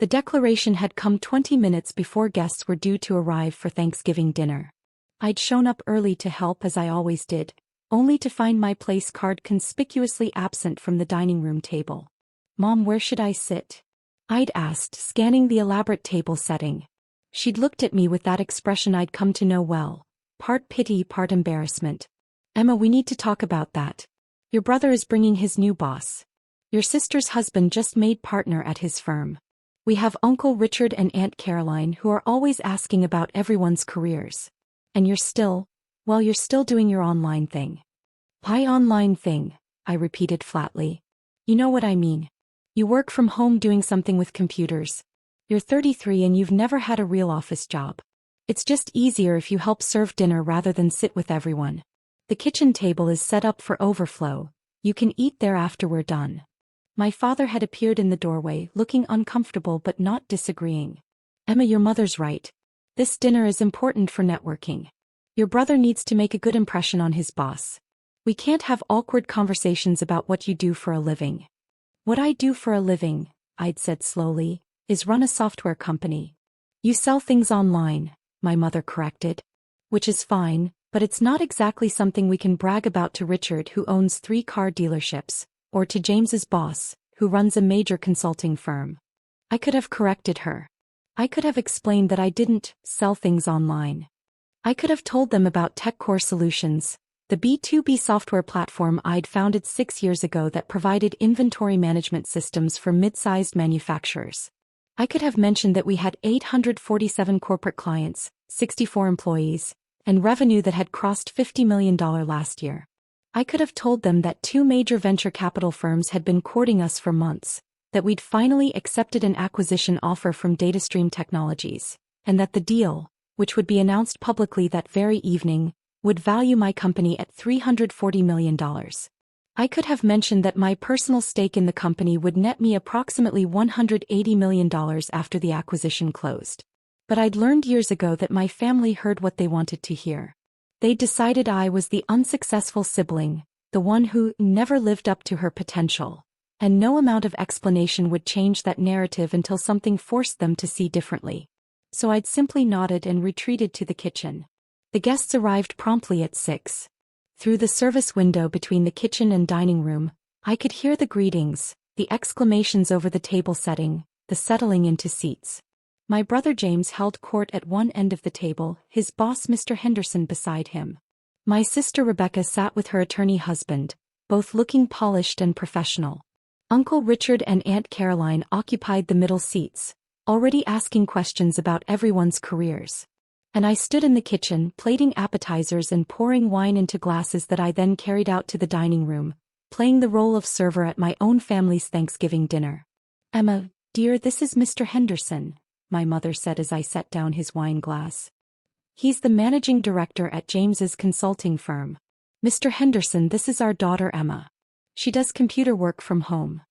The declaration had come 20 minutes before guests were due to arrive for Thanksgiving dinner. I'd shown up early to help as I always did, only to find my place card conspicuously absent from the dining room table. "Mom, where should I sit?" I'd asked, scanning the elaborate table setting. She'd looked at me with that expression I'd come to know well, part pity, part embarrassment. "Emma, we need to talk about that. Your brother is bringing his new boss. Your sister's husband just made partner at his firm. We have Uncle Richard and Aunt Caroline who are always asking about everyone's careers. And you're still doing your online thing." "My online thing," I repeated flatly. "You know what I mean. You work from home doing something with computers. You're 33 and you've never had a real office job. It's just easier if you help serve dinner rather than sit with everyone. The kitchen table is set up for overflow. You can eat there after we're done." My father had appeared in the doorway, looking uncomfortable but not disagreeing. "Emma, your mother's right. This dinner is important for networking. Your brother needs to make a good impression on his boss. We can't have awkward conversations about what you do for a living." "What I do for a living," I'd said slowly, "is run a software company." "You sell things online," my mother corrected. "Which is fine, but it's not exactly something we can brag about to Richard, who owns 3 car dealerships, or to James's boss, who runs a major consulting firm." I could have corrected her. I could have explained that I didn't sell things online. I could have told them about TechCore Solutions, the B2B software platform I'd founded 6 years ago that provided inventory management systems for mid-sized manufacturers. I could have mentioned that we had 847 corporate clients, 64 employees, and revenue that had crossed $50 million last year. I could have told them that 2 major venture capital firms had been courting us for months, that we'd finally accepted an acquisition offer from DataStream Technologies, and that the deal, which would be announced publicly that very evening, would value my company at $340 million. I could have mentioned that my personal stake in the company would net me approximately $180 million after the acquisition closed. But I'd learned years ago that my family heard what they wanted to hear. They decided I was the unsuccessful sibling, the one who never lived up to her potential, and no amount of explanation would change that narrative until something forced them to see differently. So I'd simply nodded and retreated to the kitchen. The guests arrived promptly at 6. Through the service window between the kitchen and dining room, I could hear the greetings, the exclamations over the table setting, the settling into seats. My brother James held court at one end of the table, his boss Mr. Henderson beside him. My sister Rebecca sat with her attorney husband, both looking polished and professional. Uncle Richard and Aunt Caroline occupied the middle seats, already asking questions about everyone's careers. And I stood in the kitchen, plating appetizers and pouring wine into glasses that I then carried out to the dining room, playing the role of server at my own family's Thanksgiving dinner. "Emma, dear, this is Mr. Henderson," my mother said as I set down his wine glass. "He's the managing director at James's consulting firm. Mr. Henderson, this is our daughter Emma. She does computer work from home."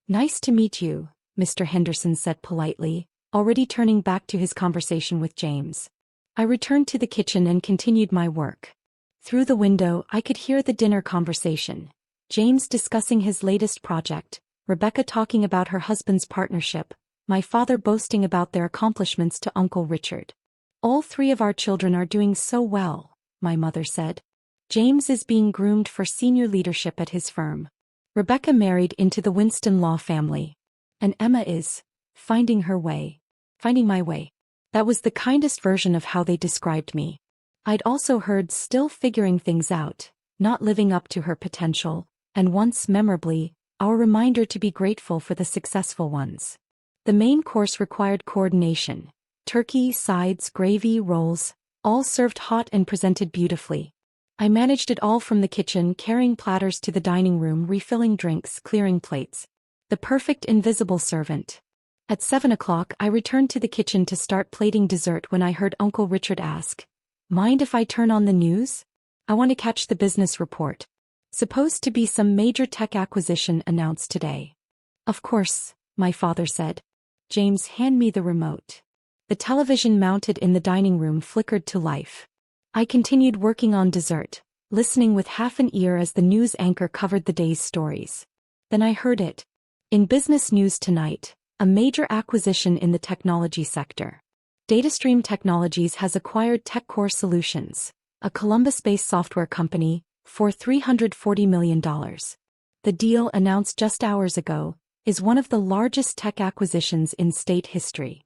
"Nice to meet you," Mr. Henderson said politely, already turning back to his conversation with James. I returned to the kitchen and continued my work. Through the window, I could hear the dinner conversation. James discussing his latest project, Rebecca talking about her husband's partnership, my father boasting about their accomplishments to Uncle Richard. "All 3 of our children are doing so well," my mother said. "James is being groomed for senior leadership at his firm. Rebecca married into the Winston law family. And Emma is finding my way." That was the kindest version of how they described me. I'd also heard still figuring things out, not living up to her potential, and once memorably, our reminder to be grateful for the successful ones. The main course required coordination. Turkey, sides, gravy, rolls, all served hot and presented beautifully. I managed it all from the kitchen, carrying platters to the dining room, refilling drinks, clearing plates. The perfect invisible servant. At 7 o'clock I returned to the kitchen to start plating dessert when I heard Uncle Richard ask, "Mind if I turn on the news? I want to catch the business report. Supposed to be some major tech acquisition announced today." "Of course," my father said. "James, hand me the remote." The television mounted in the dining room flickered to life. I continued working on dessert, listening with half an ear as the news anchor covered the day's stories. Then I heard it. "In business news tonight, A major acquisition in the technology sector. DataStream Technologies has acquired TechCore Solutions, a Columbus-based software company, for $340 million. The deal, announced just hours ago, is one of the largest tech acquisitions in state history.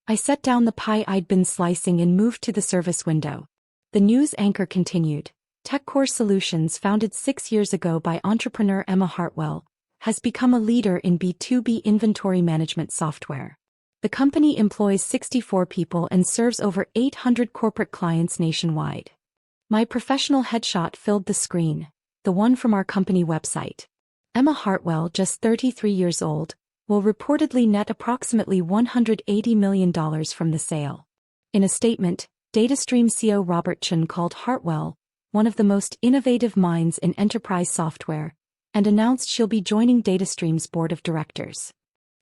I set down the pie I'd been slicing and moved to the service window. The news anchor continued. TechCore Solutions, founded 6 years ago by entrepreneur Emma Hartwell, has become a leader in B2B inventory management software. The company employs 64 people and serves over 800 corporate clients nationwide. My professional headshot filled the screen, the one from our company website. Emma Hartwell, just 33 years old, will reportedly net approximately $180 million from the sale. In a statement, DataStream CEO Robert Chen called Hartwell one of the most innovative minds in enterprise software, and announced she'll be joining DataStream's board of directors.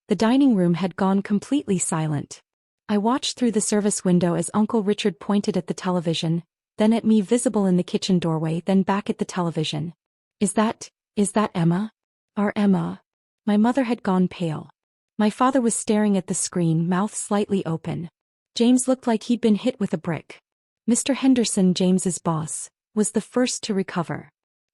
The dining room had gone completely silent. I watched through the service window as Uncle Richard pointed at the television, then at me visible in the kitchen doorway, then back at the television. Is that Emma? Our Emma? My mother had gone pale. My father was staring at the screen, mouth slightly open. James looked like he'd been hit with a brick. Mr. Henderson, James's boss, was the first to recover.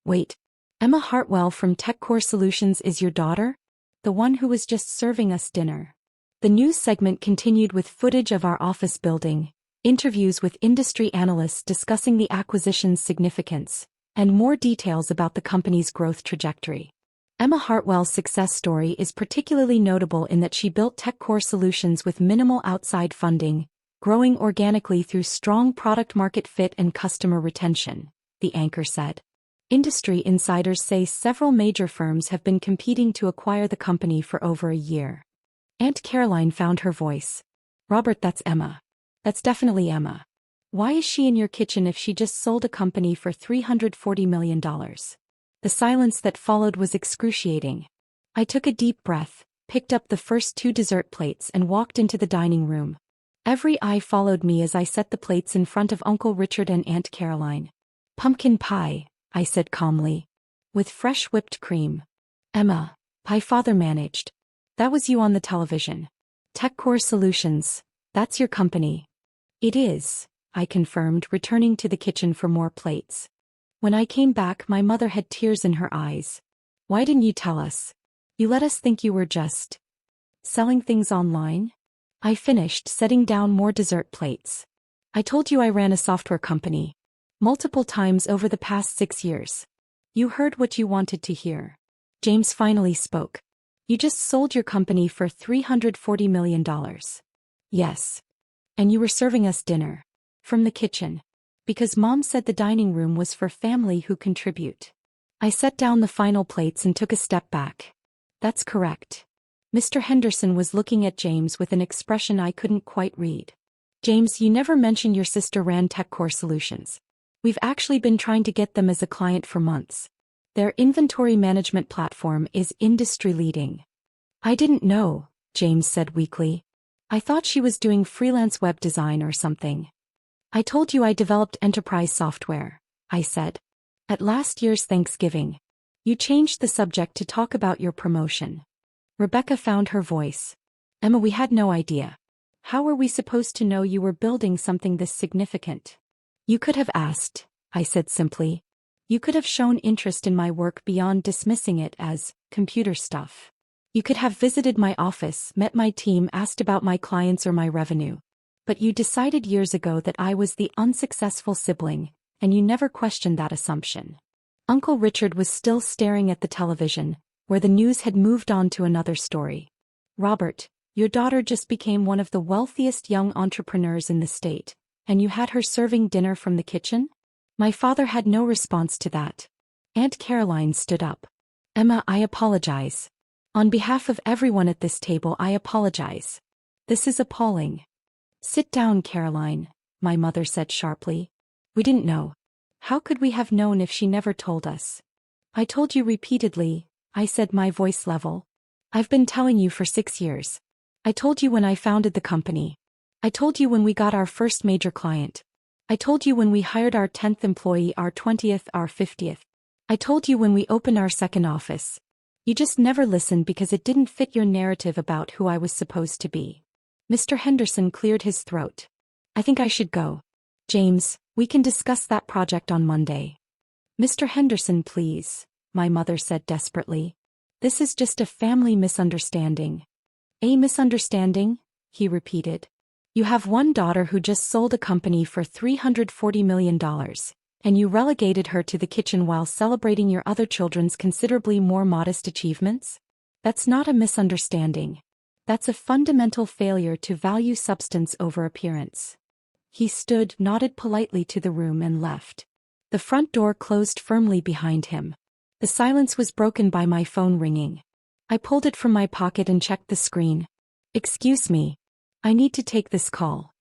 Wait, Emma Hartwell from TechCore Solutions is your daughter? The one who was just serving us dinner. The news segment continued with footage of our office building, interviews with industry analysts discussing the acquisition's significance, and more details about the company's growth trajectory. Emma Hartwell's success story is particularly notable in that she built TechCore Solutions with minimal outside funding, growing organically through strong product-market fit and customer retention, the anchor said. Industry insiders say several major firms have been competing to acquire the company for over a year. Aunt Caroline found her voice. Robert, that's Emma. That's definitely Emma. Why is she in your kitchen if she just sold a company for $340 million? The silence that followed was excruciating. I took a deep breath, picked up the first 2 dessert plates and walked into the dining room. Every eye followed me as I set the plates in front of Uncle Richard and Aunt Caroline. Pumpkin pie, I said calmly. With fresh whipped cream. Emma, pie father managed. That was you on the television. TechCore Solutions, that's your company. It is, I confirmed, returning to the kitchen for more plates. When I came back, my mother had tears in her eyes. Why didn't you tell us? You let us think you were just selling things online? I finished, setting down more dessert plates. I told you I ran a software company. Multiple times over the past 6 years. You heard what you wanted to hear. James finally spoke. You just sold your company for $340 million. Yes. And you were serving us dinner. From the kitchen. Because Mom said the dining room was for family who contribute. I set down the final plates and took a step back. That's correct. Mr. Henderson was looking at James with an expression I couldn't quite read. James, you never mentioned your sister ran TechCore Solutions. We've actually been trying to get them as a client for months. Their inventory management platform is industry-leading. I didn't know, James said weakly. I thought she was doing freelance web design or something. I told you I developed enterprise software, I said. At last year's Thanksgiving. You changed the subject to talk about your promotion. Rebecca found her voice. Emma, we had no idea. How were we supposed to know you were building something this significant? You could have asked, I said simply. You could have shown interest in my work beyond dismissing it as computer stuff. You could have visited my office, met my team, asked about my clients or my revenue. But you decided years ago that I was the unsuccessful sibling, and you never questioned that assumption. Uncle Richard was still staring at the television, where the news had moved on to another story. Robert, your daughter just became one of the wealthiest young entrepreneurs in the state, and you had her serving dinner from the kitchen? My father had no response to that. Aunt Caroline stood up. Emma, I apologize. On behalf of everyone at this table, I apologize. This is appalling. Sit down, Caroline, my mother said sharply. We didn't know. How could we have known if she never told us? I told you repeatedly, I said, my voice level. I've been telling you for 6 years. I told you when I founded the company. I told you when we got our first major client. I told you when we hired our 10th employee, our 20th, our 50th. I told you when we opened our second office. You just never listened because it didn't fit your narrative about who I was supposed to be. Mr. Henderson cleared his throat. I think I should go. James, we can discuss that project on Monday. Mr. Henderson, please, my mother said desperately. This is just a family misunderstanding. A misunderstanding? He repeated. You have one daughter who just sold a company for $340 million, and you relegated her to the kitchen while celebrating your other children's considerably more modest achievements? That's not a misunderstanding. That's a fundamental failure to value substance over appearance. He stood, nodded politely to the room and left. The front door closed firmly behind him. The silence was broken by my phone ringing. I pulled it from my pocket and checked the screen. Excuse me. I need to take this call.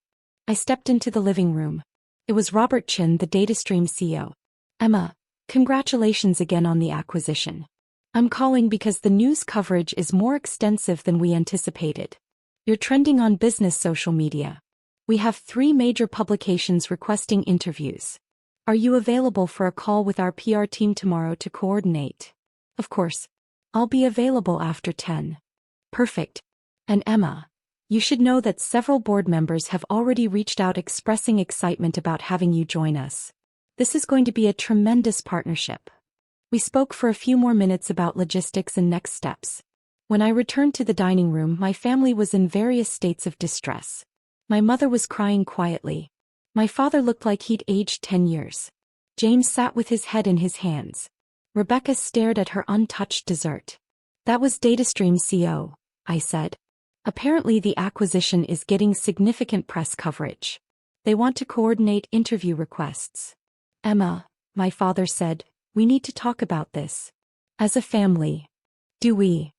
I stepped into the living room. It was Robert Chin, the DataStream CEO. Emma, congratulations again on the acquisition. I'm calling because the news coverage is more extensive than we anticipated. You're trending on business social media. We have 3 major publications requesting interviews. Are you available for a call with our PR team tomorrow to coordinate? Of course. I'll be available after 10. Perfect. And Emma, you should know that several board members have already reached out expressing excitement about having you join us. This is going to be a tremendous partnership. We spoke for a few more minutes about logistics and next steps. When I returned to the dining room, my family was in various states of distress. My mother was crying quietly. My father looked like he'd aged 10 years. James sat with his head in his hands. Rebecca stared at her untouched dessert. That was DataStream CO, I said. Apparently the acquisition is getting significant press coverage. They want to coordinate interview requests. Emma, my father said, we need to talk about this. As a family. Do we?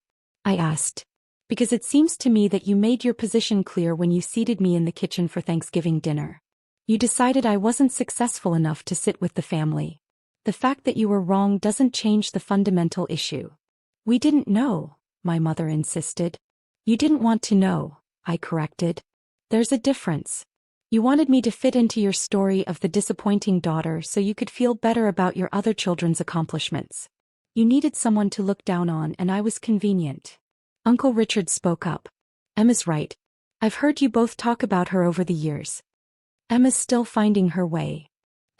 I asked. Because it seems to me that you made your position clear when you seated me in the kitchen for Thanksgiving dinner. You decided I wasn't successful enough to sit with the family. The fact that you were wrong doesn't change the fundamental issue. We didn't know, my mother insisted. You didn't want to know, I corrected. There's a difference. You wanted me to fit into your story of the disappointing daughter so you could feel better about your other children's accomplishments. You needed someone to look down on, and I was convenient. Uncle Richard spoke up. Emma's right. I've heard you both talk about her over the years. Emma's still finding her way.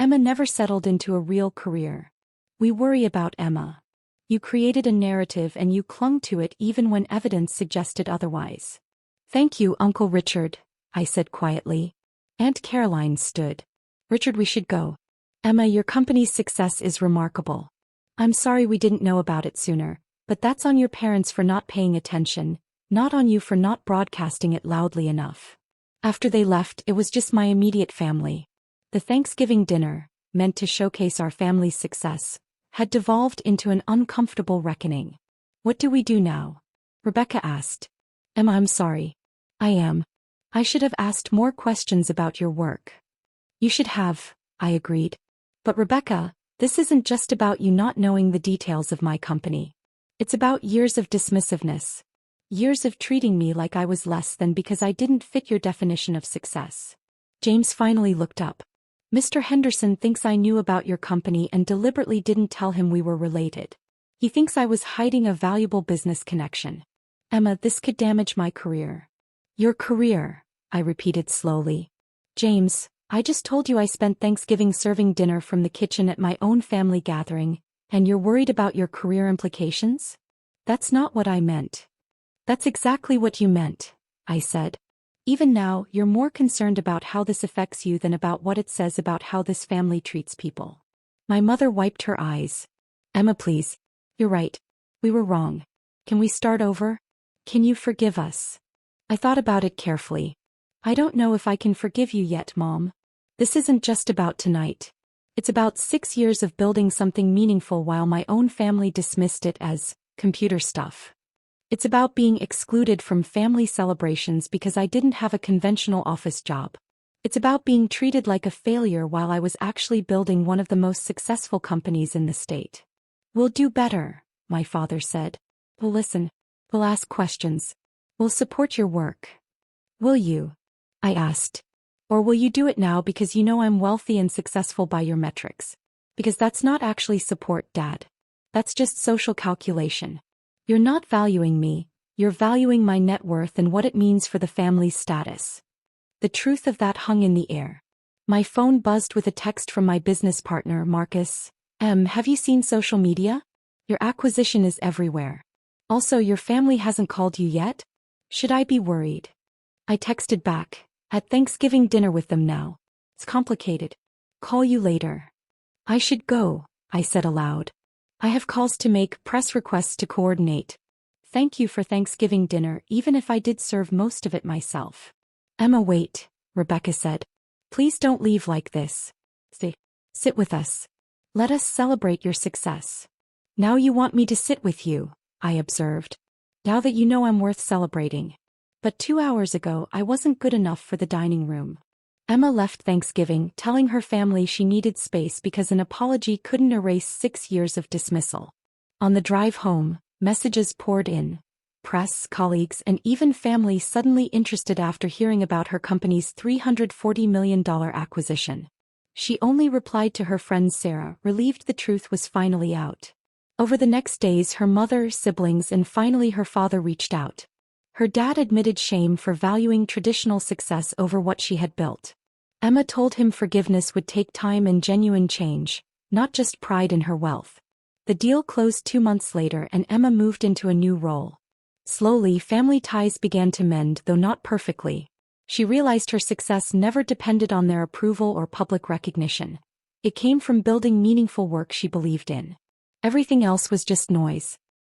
Emma never settled into a real career. We worry about Emma. You created a narrative and you clung to it even when evidence suggested otherwise. Thank you, Uncle Richard, I said quietly. Aunt Caroline stood. Richard, we should go. Emma, your company's success is remarkable. I'm sorry we didn't know about it sooner, but that's on your parents for not paying attention, not on you for not broadcasting it loudly enough. After they left, it was just my immediate family. The Thanksgiving dinner, meant to showcase our family's success, had devolved into an uncomfortable reckoning. What do we do now? Rebecca asked. Emma, I'm sorry. I am. I should have asked more questions about your work. You should have, I agreed. But Rebecca, this isn't just about you not knowing the details of my company. It's about years of dismissiveness. Years of treating me like I was less than because I didn't fit your definition of success. James finally looked up. Mr. Henderson thinks I knew about your company and deliberately didn't tell him we were related. He thinks I was hiding a valuable business connection. Emma, this could damage my career. Your career, I repeated slowly. James, I just told you I spent Thanksgiving serving dinner from the kitchen at my own family gathering, and you're worried about your career implications? That's not what I meant. That's exactly what you meant, I said. Even now, you're more concerned about how this affects you than about what it says about how this family treats people. My mother wiped her eyes. Emma, please. You're right. We were wrong. Can we start over? Can you forgive us? I thought about it carefully. I don't know if I can forgive you yet, Mom. This isn't just about tonight. It's about 6 years of building something meaningful while my own family dismissed it as computer stuff. It's about being excluded from family celebrations because I didn't have a conventional office job. It's about being treated like a failure while I was actually building one of the most successful companies in the state. We'll do better, my father said. We'll listen. We'll ask questions. We'll support your work. Will you? I asked. Or will you do it now because you know I'm wealthy and successful by your metrics? Because that's not actually support, Dad. That's just social calculation. You're not valuing me, you're valuing my net worth and what it means for the family's status. The truth of that hung in the air. My phone buzzed with a text from my business partner, Marcus. Have you seen social media? Your acquisition is everywhere. Also, your family hasn't called you yet? Should I be worried? I texted back, at Thanksgiving dinner with them now. It's complicated. Call you later. I should go, I said aloud. I have calls to make, press requests to coordinate. Thank you for Thanksgiving dinner, even if I did serve most of it myself. Emma, wait, Rebecca said. Please don't leave like this. Stay. Sit with us. Let us celebrate your success. Now you want me to sit with you, I observed. Now that you know I'm worth celebrating. But 2 hours ago I wasn't good enough for the dining room. Emma left Thanksgiving telling her family she needed space because an apology couldn't erase 6 years of dismissal. On the drive home, messages poured in. Press, colleagues, and even family suddenly interested after hearing about her company's $340 million acquisition. She only replied to her friend Sarah, relieved the truth was finally out. Over the next days her mother, siblings, and finally her father reached out. Her dad admitted shame for valuing traditional success over what she had built. Emma told him forgiveness would take time and genuine change, not just pride in her wealth. The deal closed 2 months later and Emma moved into a new role. Slowly, family ties began to mend, though not perfectly. She realized her success never depended on their approval or public recognition. It came from building meaningful work she believed in. Everything else was just noise.